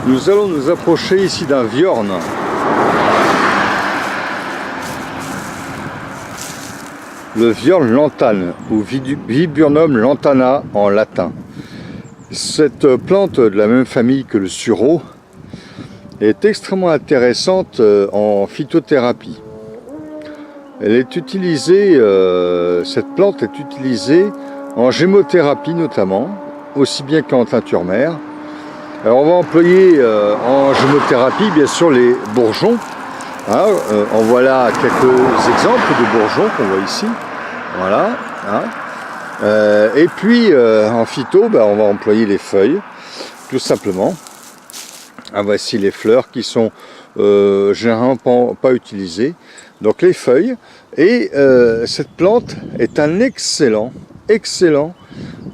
Nous allons nous approcher ici d'un viorne. Le viorne lantane, ou Viburnum lantana en latin. Cette plante de la même famille que le sureau est extrêmement intéressante en phytothérapie. Elle est utilisée, cette plante est utilisée en gémothérapie notamment, aussi bien qu'en teinture mère. Alors on va employer en gémothérapie bien sûr les bourgeons. Hein, en voilà quelques exemples de bourgeons qu'on voit ici. Voilà. Hein. Et puis en phyto, on va employer les feuilles, tout simplement. Ah, voici les fleurs qui sont généralement pas utilisées. Donc les feuilles. Et cette plante est un excellent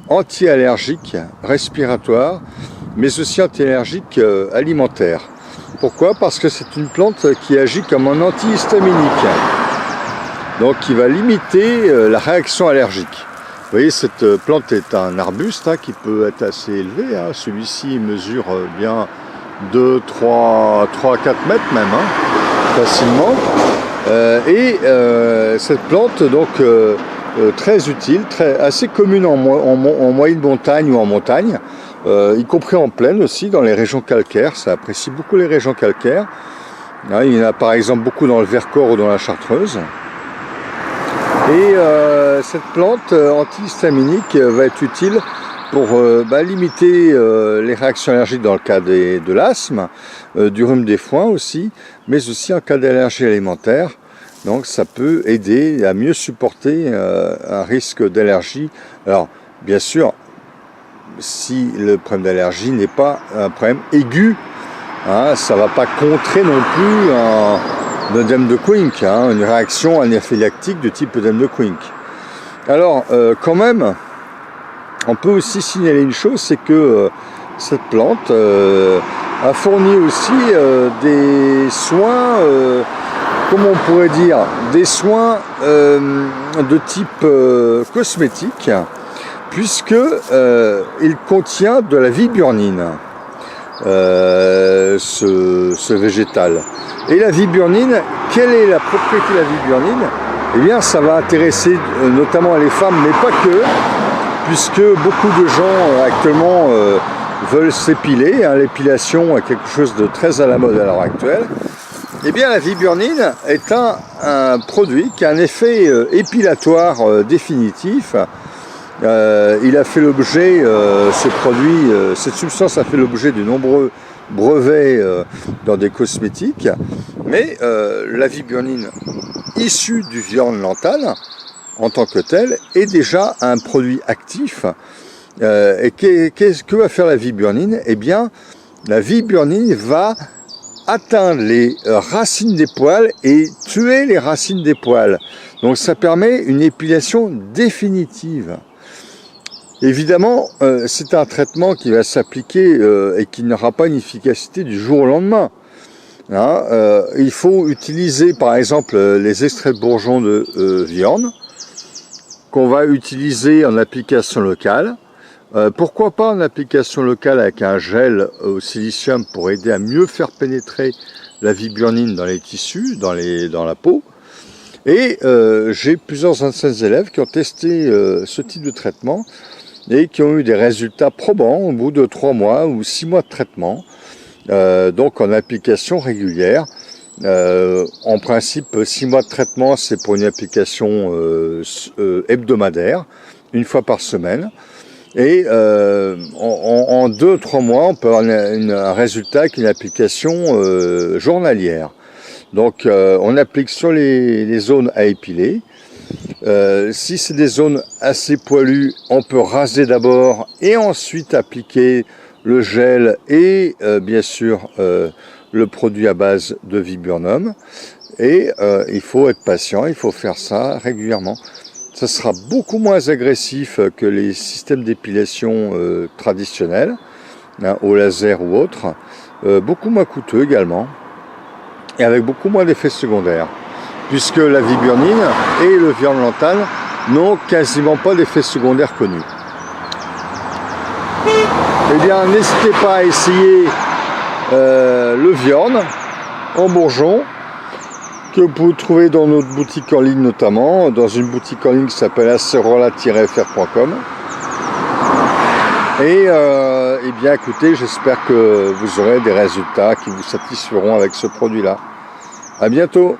anti-allergique respiratoire, mais aussi anti-allergique alimentaire. Pourquoi? Parce que c'est une plante qui agit comme un antihistaminique, donc qui va limiter la réaction allergique. Vous voyez, cette plante est un arbuste qui peut être assez élevé. Celui-ci mesure bien 2, 3, 4 mètres même, facilement. Cette plante, donc, très utile, assez commune en moyenne montagne ou en montagne, y compris en plaine aussi, dans les régions calcaires. Ça apprécie beaucoup les régions calcaires. Il y en a par exemple beaucoup dans le Vercors ou dans la Chartreuse. Et cette plante antihistaminique va être utile pour limiter les réactions allergiques dans le cas de l'asthme, du rhume des foins aussi, mais aussi en cas d'allergie alimentaire. Donc ça peut aider à mieux supporter un risque d'allergie. Alors bien sûr, si le problème d'allergie n'est pas un problème aigu, ça ne va pas contrer non plus un œdème de Quincke, une réaction anaphylactique de type œdème de Quincke. Alors quand même, on peut aussi signaler une chose, c'est que cette plante a fourni aussi des soins, comment on pourrait dire, des soins de type cosmétique, puisque il contient de la viburnine, ce végétal. Et la viburnine, quelle est la propriété de la viburnine? Eh bien, ça va intéresser notamment les femmes, mais pas que, puisque beaucoup de gens actuellement veulent s'épiler. L'épilation est quelque chose de très à la mode à l'heure actuelle. Eh bien, la viburnine est un produit qui a un effet épilatoire définitif. Il a fait l'objet, ce produit, cette substance a fait l'objet de nombreux brevets dans des cosmétiques, mais la viburnine issue du viorne lantane en tant que telle est déjà un produit actif. Et que va faire la viburnine? Eh bien, la viburnine va atteindre les racines des poils et tuer les racines des poils. Donc ça permet une épilation définitive. Évidemment, c'est un traitement qui va s'appliquer et qui n'aura pas une efficacité du jour au lendemain. Il faut utiliser par exemple les extraits de bourgeons de viorne qu'on va utiliser en application locale. Pourquoi pas en application locale avec un gel au silicium pour aider à mieux faire pénétrer la viburnine dans les tissus, dans la peau. Et j'ai plusieurs anciens élèves qui ont testé ce type de traitement et qui ont eu des résultats probants au bout de 3 mois ou 6 mois de traitement, donc en application régulière. En principe, 6 mois de traitement, c'est pour une application hebdomadaire, 1 fois par semaine. Et en 2-3 mois, on peut avoir un résultat avec une application journalière. Donc on applique sur les zones à épiler. Si c'est des zones assez poilues, on peut raser d'abord et ensuite appliquer le gel et bien sûr le produit à base de viburnum. Et il faut être patient, il faut faire ça régulièrement. Ça sera beaucoup moins agressif que les systèmes d'épilation traditionnels, au laser ou autres, beaucoup moins coûteux également, et avec beaucoup moins d'effets secondaires, puisque la viburnine et le viorne lantane n'ont quasiment pas d'effets secondaires connus. Eh bien, n'hésitez pas à essayer le Viorne en bourgeon, que vous pouvez trouver dans notre boutique en ligne, notamment dans une boutique en ligne qui s'appelle acerola-fr.com. Et bien écoutez, j'espère que vous aurez des résultats qui vous satisferont avec ce produit là. À bientôt.